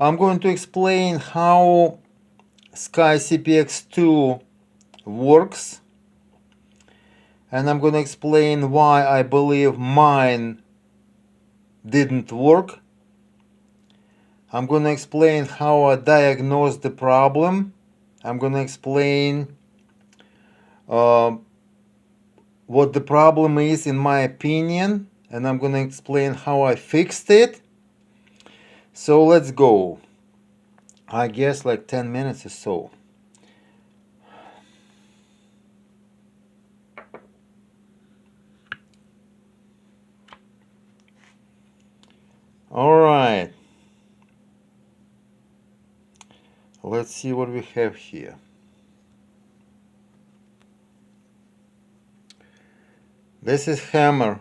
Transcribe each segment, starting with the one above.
I'm going to explain how SCCY 2 works, and I'm going to explain why I believe mine didn't work. I'm going to explain how I diagnosed the problem. I'm going to explain what the problem is in my opinion, and I'm going to explain how I fixed it. So let's go. I guess like 10 minutes or so. All right. Let's see what we have here. This is hammer.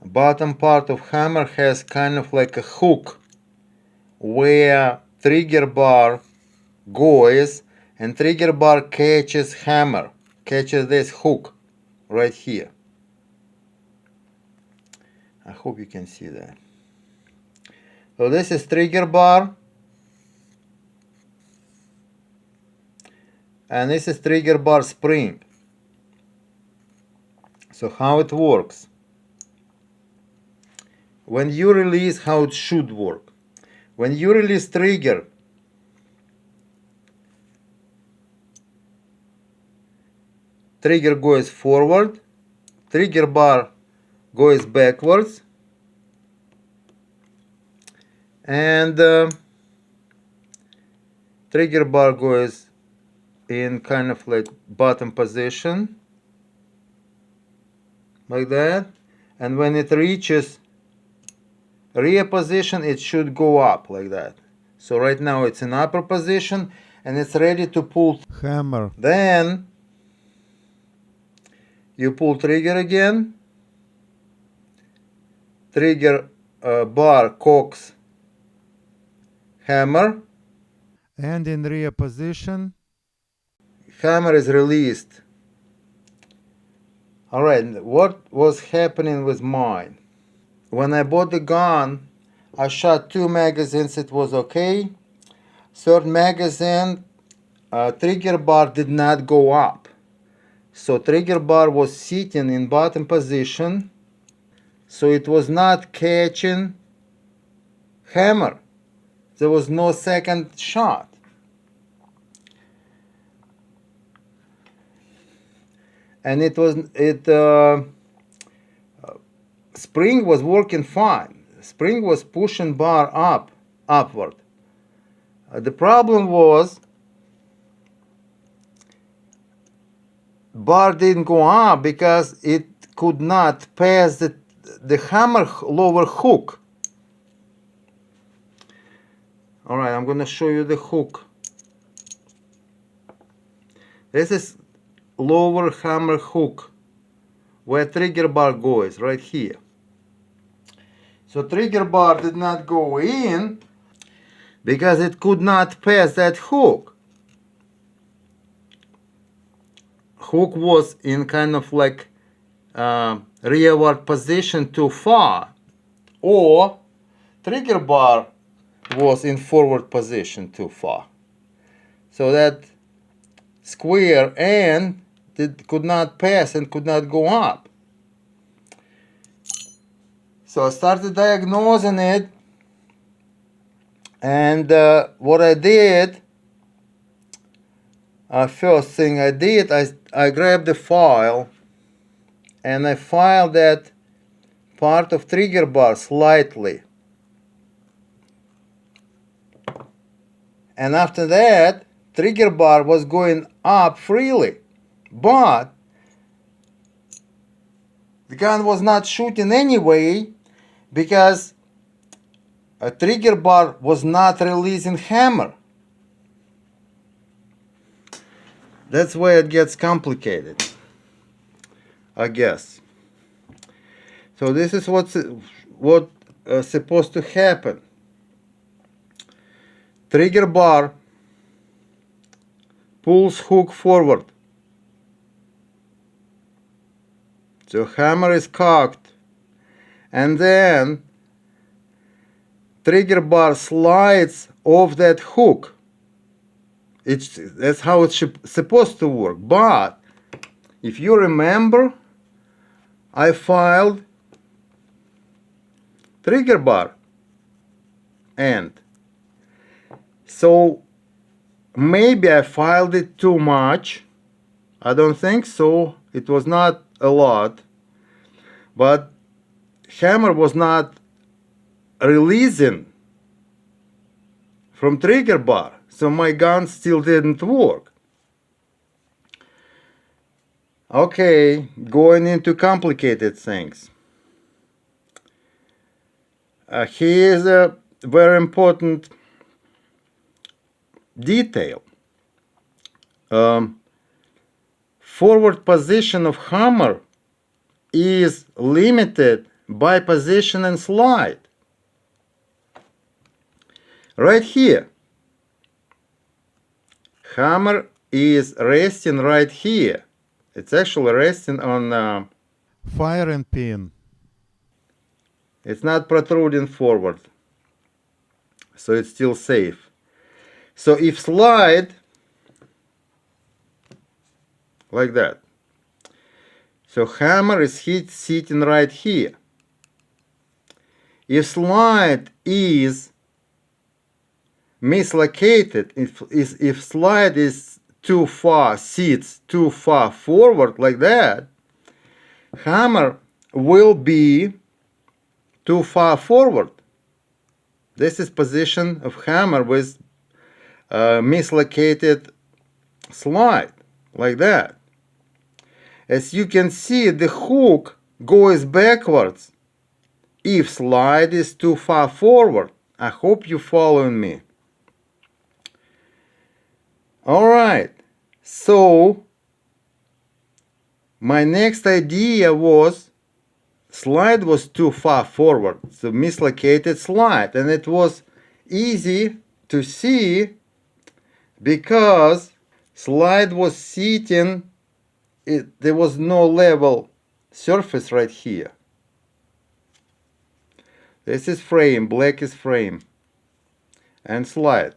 Bottom part of hammer has kind of like a hook where trigger bar goes, and trigger bar catches hammer, catches this hook right here. I hope you can see that. So this is trigger bar, and this is trigger bar spring. So how it works? When you release, how it should work. When you release trigger, trigger goes forward, trigger bar goes backwards, and trigger bar goes in kind of like bottom position, like that. And when it reaches rear position, it should go up like that. So right now it's in upper position and it's ready to pull hammer. Then you pull trigger again, trigger bar cocks hammer, And in rear position, hammer is released. Alright, what was happening with mine? When I bought the gun, I shot 2 magazines, it was okay. Third magazine, trigger bar did not go up. So trigger bar was sitting in bottom position, so it was not catching hammer. There was no second shot. And spring was working fine. Spring was pushing bar upward. The problem was bar didn't go up because it could not pass the hammer lower hook. All right, I'm going to show you the hook. This is lower hammer hook where trigger bar goes, right here. So trigger bar did not go in because it could not pass that hook. Hook was in kind of like rearward position too far, or trigger bar was in forward position too far. So that square end could not pass and could not go up. So I started diagnosing it, and what I did, first thing I did, I grabbed the file and I filed that part of trigger bar slightly. And after that, trigger bar was going up freely, but the gun was not shooting anyway because a trigger bar was not releasing hammer. That's where it gets complicated, I guess. So this is what's supposed to happen. Trigger bar pulls hook forward. So hammer is cocked, and then trigger bar slides off that hook. That's how it's supposed to work. But if you remember, I filed trigger bar end. So maybe I filed it too much. I don't think so. It was not a lot. But hammer was not releasing from trigger bar. So my gun still didn't work. Okay, going into complicated things. Here's a very important detail. Forward position of hammer is limited by position and slide. Right here. Hammer is resting right here. It's actually resting on... Firing pin. It's not protruding forward. So it's still safe. So if slide, like that. So hammer is sitting right here. If slide is mislocated, if slide is too far, sits too far forward like that, hammer will be too far forward. This is position of hammer with mislocated slide, like that. As you can see, the hook goes backwards if slide is too far forward. I hope you're following me. Alright, so my next idea was slide was too far forward, so mislocated slide, and it was easy to see because slide was sitting, there was no level surface right here. This is frame, black is frame, and slide.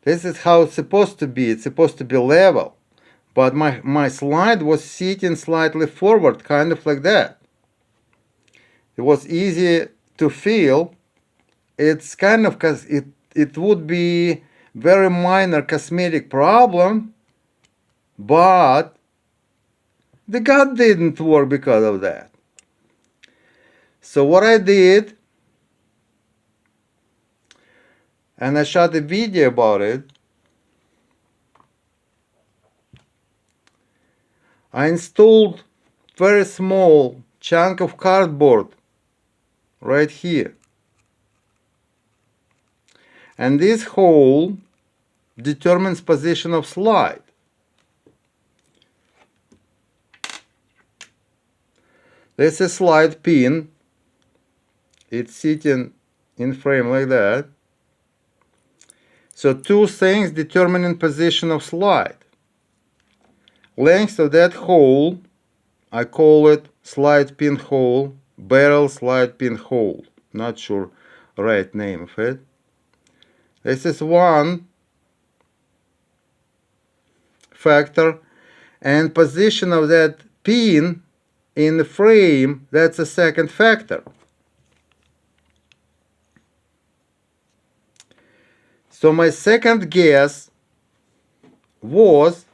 This is how it's supposed to be. It's supposed to be level. But my slide was sitting slightly forward, kind of like that. It was easy to feel. It's kind of, it would be very minor cosmetic problem, but the gun didn't work because of that. So what I did, and I shot a video about it, I installed very small chunk of cardboard right here. And this hole determines position of slide. This is slide pin. It's sitting in frame like that. So two things determining position of slide. Length of that hole, I call it slide pin hole, barrel slide pin hole. Not sure right name of it. This is one factor, and position of that pin in the frame, that's a second factor. So my second guess was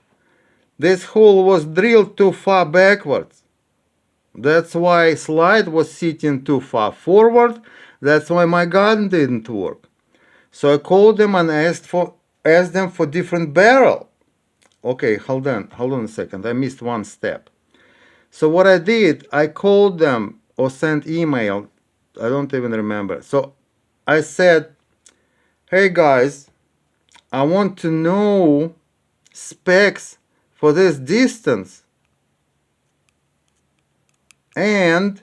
this hole was drilled too far backwards. That's why slide was sitting too far forward. That's why my gun didn't work. So I called them and asked them for different barrel. Okay, hold on a second. I missed one step. So what I did, I called them or sent email. I don't even remember. So I said, hey guys, I want to know specs for this distance and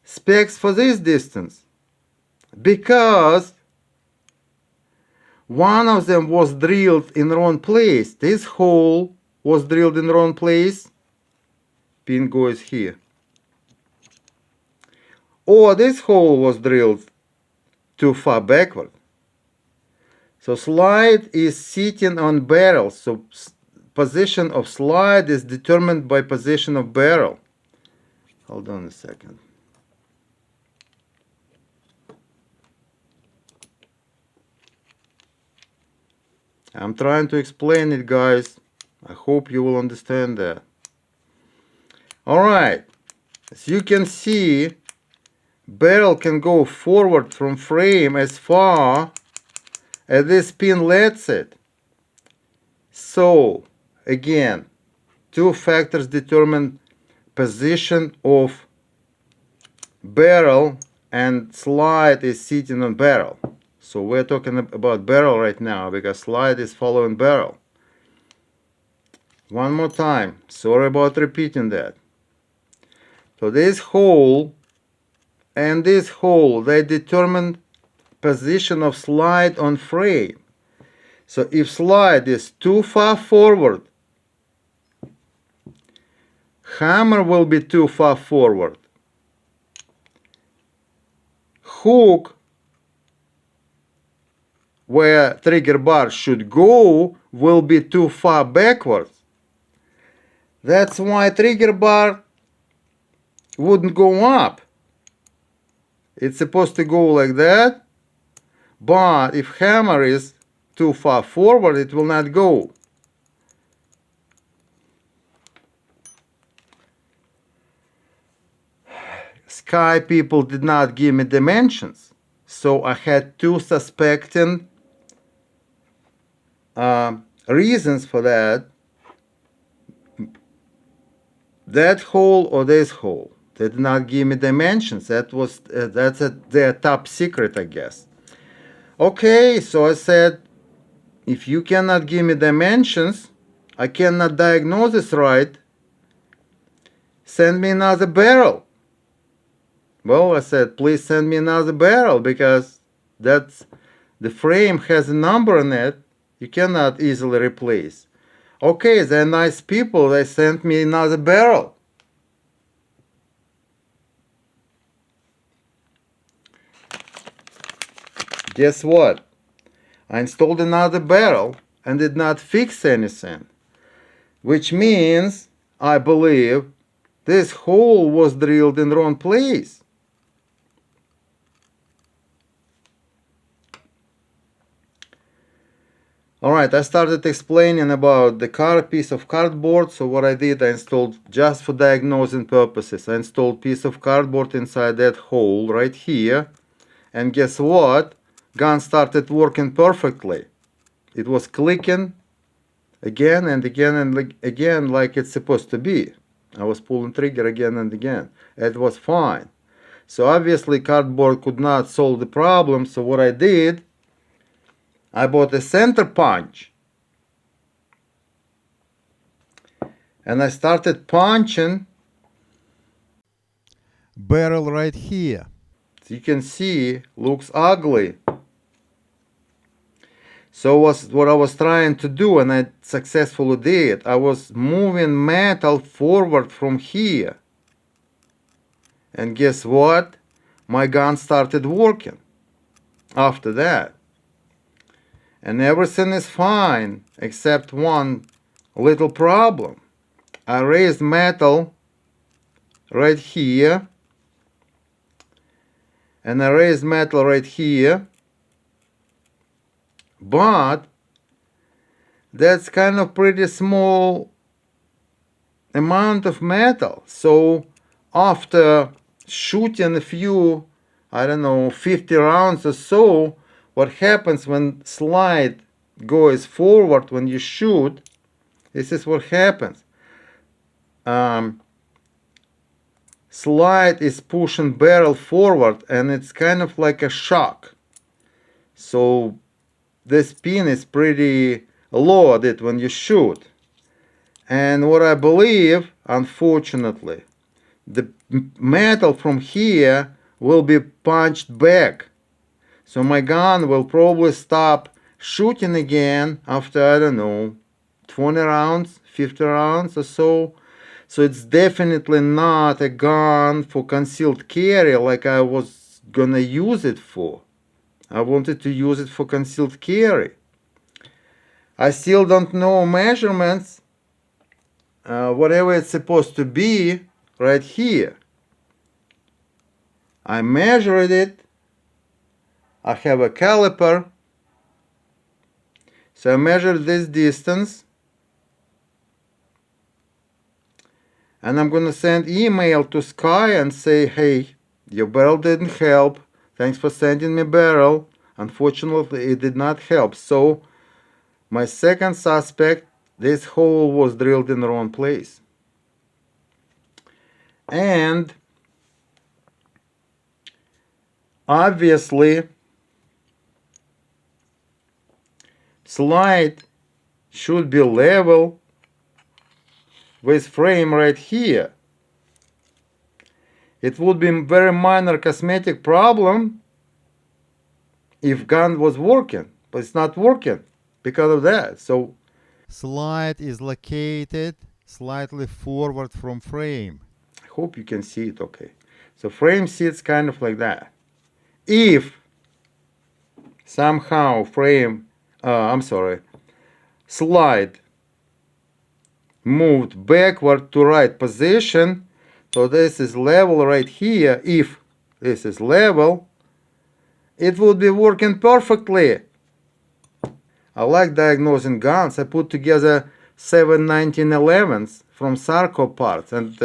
specs for this distance, because one of them was drilled in the wrong place. This hole was drilled in the wrong place. Pin goes here. or this hole was drilled too far backward. So slide is sitting on barrel. So position of slide is determined by position of barrel. Hold on a second. I'm trying to explain it, guys. I hope you will understand that. Alright, as you can see, barrel can go forward from frame as far as this pin lets it. So, again, two factors determine position of barrel, and slide is sitting on barrel. So we're talking about barrel right now because slide is following barrel. One more time, sorry about repeating that. So this hole and this hole, they determine position of slide on frame. So if slide is too far forward, hammer will be too far forward. Hook, where trigger bar should go, will be too far backwards. That's why trigger bar wouldn't go up. It's supposed to go like that, but if hammer is too far forward, it will not go. Sky people did not give me dimensions, so I had two suspecting reasons for that. That hole or this hole. They did not give me dimensions. That's their top secret, I guess. Okay, so I said, if you cannot give me dimensions, I cannot diagnose this right. Send me another barrel. Well, I said, please send me another barrel because that's the frame has a number on it. You cannot easily replace. Okay, they're nice people. They sent me another barrel. Guess what? I installed another barrel and did not fix anything, which means I believe this hole was drilled in the wrong place. Alright, I started explaining about the piece of cardboard. So what I did, I installed, just for diagnosing purposes, I installed piece of cardboard inside that hole right here. And guess what? Gun started working perfectly. It was clicking again and again and again like it's supposed to be. I was pulling trigger again and again. It was fine. So obviously cardboard could not solve the problem. So what I did, I bought a center punch. And I started punching. Barrel right here. You can see, looks ugly. So what I was trying to do, and I successfully did, I was moving metal forward from here. And guess what? My gun started working after that. And everything is fine, except one little problem. I raised metal right here. And I raised metal right here. But that's kind of pretty small amount of metal. So after shooting a few, I don't know, 50 rounds or so, what happens when slide goes forward when you shoot, this is what happens. Slide is pushing barrel forward and it's kind of like a shock. So this pin is pretty loaded when you shoot. And what I believe, unfortunately, the metal from here will be punched back. So my gun will probably stop shooting again after, I don't know, 20 rounds, 50 rounds or so. So it's definitely not a gun for concealed carry like I was gonna use it for. I wanted to use it for concealed carry. I still don't know measurements, whatever it's supposed to be right here. I measured it. I have a caliper. So I measured this distance. And I'm going to send email to Sky and say, hey, your barrel didn't help. Thanks for sending me barrel. Unfortunately, it did not help. So my second suspect, this hole was drilled in the wrong place. And obviously, slide should be level with frame right here. It would be a very minor cosmetic problem if gun was working, but it's not working because of that. So Slide is located slightly forward from frame. I hope you can see it okay. So frame sits kind of like that. If somehow slide moved backward to right position, so this is level right here. If this is level, it would be working perfectly. I like diagnosing guns. I put together 7 1911s from Sarko parts, and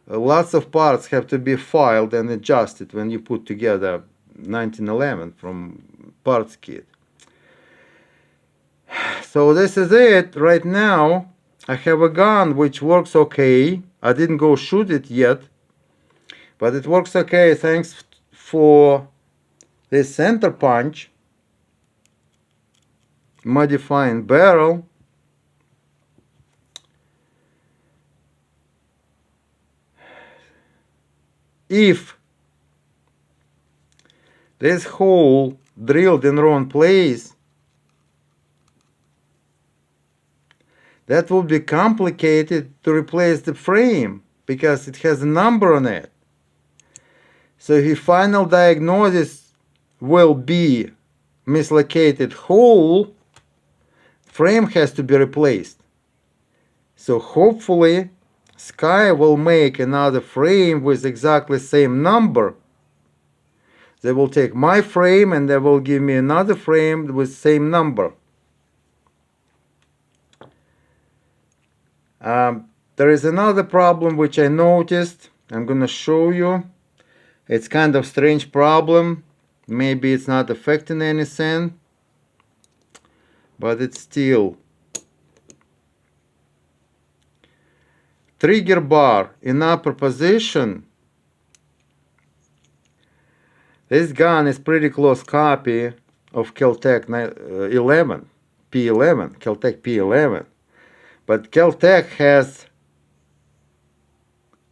lots of parts have to be filed and adjusted when you put together 1911 from parts kit. So this is it right now. I have a gun which works okay. I didn't go shoot it yet, but it works okay thanks for this center punch, modifying barrel. If this hole drilled in wrong place, that would be complicated to replace the frame because it has a number on it. So the final diagnosis will be mislocated hole, frame has to be replaced. So hopefully Sky will make another frame with exactly same number. They will take my frame and they will give me another frame with same number. There is another problem which I noticed. I'm going to show you. It's kind of strange problem. Maybe it's not affecting anything, but it's still. Trigger bar in upper position. This gun is pretty close copy of Kel-Tec 11, P11, Kel-Tec P11. But Kel-Tec has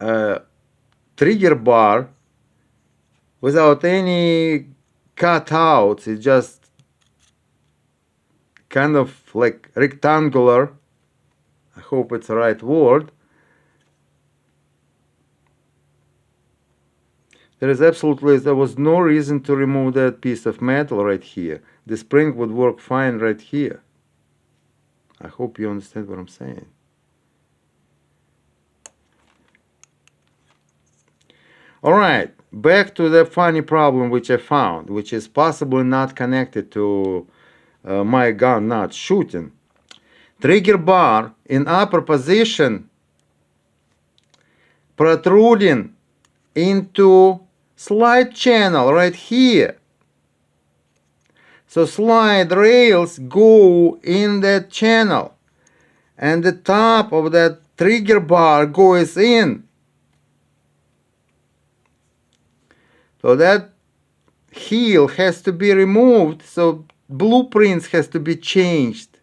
a trigger bar without any cutouts. It's just kind of like rectangular. I hope it's the right word. There was no reason to remove that piece of metal right here. The spring would work fine right here. I hope you understand what I'm saying. Alright, back to the funny problem which I found, which is possibly not connected to my gun not shooting. Trigger bar in upper position protruding into slide channel right here. So slide rails go in that channel and the top of that trigger bar goes in. So that heel has to be removed, so blueprints has to be changed.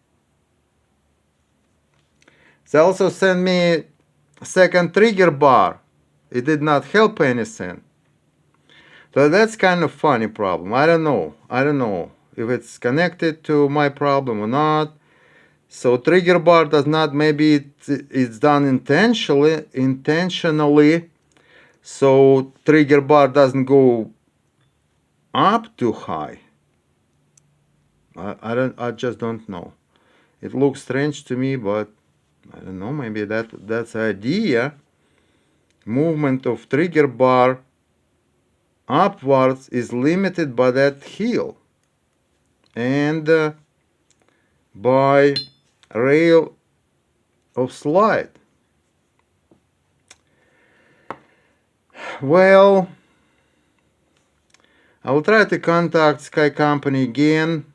They also sent me a second trigger bar. It did not help anything. So that's kind of funny problem. I don't know if it's connected to my problem or not. So trigger bar does not, maybe it's done intentionally, so trigger bar doesn't go up too high. I just don't know. It looks strange to me, but I don't know, maybe that's the idea. Movement of trigger bar upwards is limited by that heel and by rail of slide. Well, I will try to contact Sky Company again.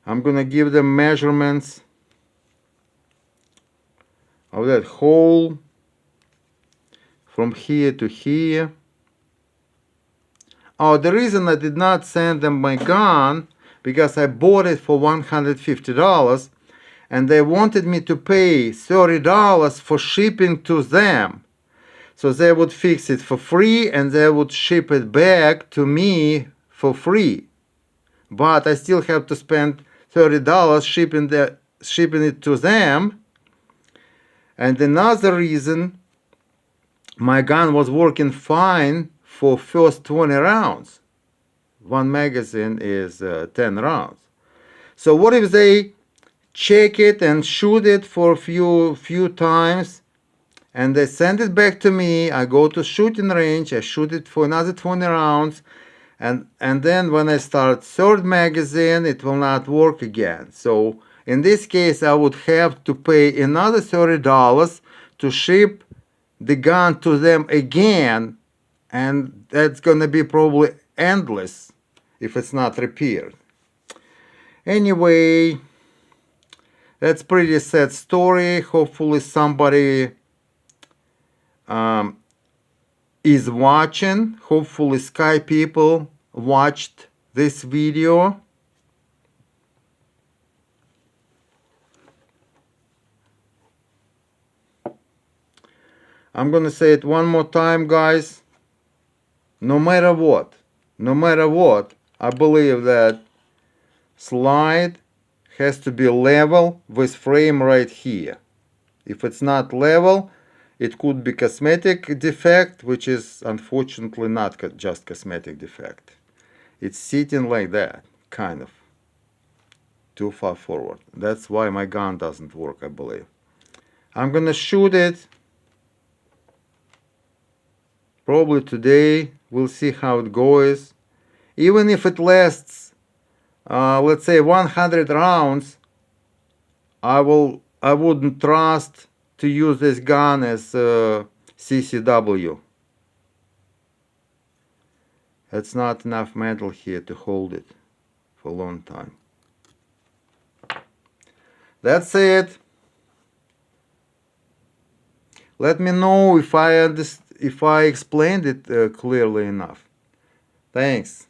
I'm gonna give them measurements of that hole from here to here. Oh, the reason I did not send them my gun, because I bought it for $150 and they wanted me to pay $30 for shipping to them. So they would fix it for free and they would ship it back to me for free. But I still have to spend $30 shipping it to them. And another reason, my gun was working fine for first 20 rounds. One magazine is 10 rounds. So what if they check it and shoot it for a few times and they send it back to me? I go to shooting range, I shoot it for another 20 rounds, and then when I start third magazine, it will not work again. So in this case, I would have to pay another $30 to ship the gun to them again, and that's gonna be probably endless if it's not repaired. Anyway, that's pretty sad story. Hopefully somebody is watching. Hopefully Sky people watched this video. I'm gonna say it one more time, guys. No matter what, I believe that slide has to be level with frame right here. If it's not level, it could be cosmetic defect, which is unfortunately not just cosmetic defect. It's sitting like that, kind of too far forward. That's why my gun doesn't work, I believe. I'm gonna shoot it probably today. We'll see how it goes. Even if it lasts, let's say 100 rounds, I wouldn't trust to use this gun as CCW. That's not enough metal here to hold it for a long time. That's it. Let me know if I explained it clearly enough. Thanks.